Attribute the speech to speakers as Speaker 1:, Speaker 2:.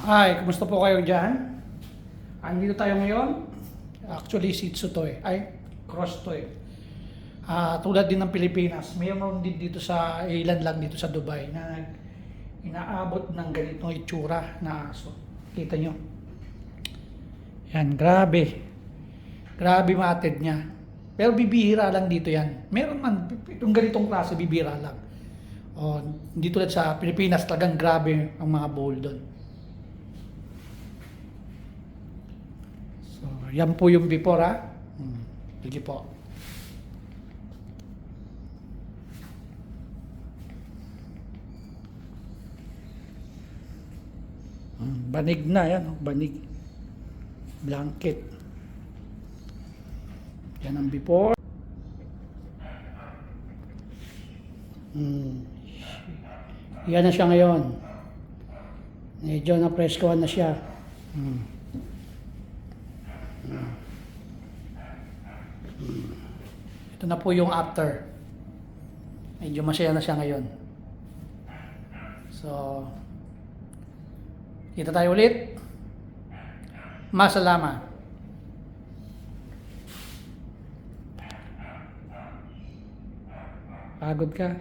Speaker 1: Hi, kumusta po kayo dyan? Andito tayo ngayon. Actually, Shih Tzu to eh. Ay, cross to eh. Tulad din ng Pilipinas, mayroon din dito sa ilan lang dito sa Dubai na inaabot ng ganitong itsura na aso. Kita nyo? Yan, grabe. Grabe matid niya. Pero bibihira lang dito yan. Meron man, itong ganitong klase, bibihira lang. O, hindi tulad sa Pilipinas, talagang grabe ang mga bull doon. So, yan po yung before ha. Sige po. Banig na yan, banig. Blanket. Yan ang before. Yan na siya ngayon. Medyo na-preskohan na siya. Ito na po yung after. Medyo masaya na siya ngayon. So, kita tayo ulit. Masalama. Pagod ka?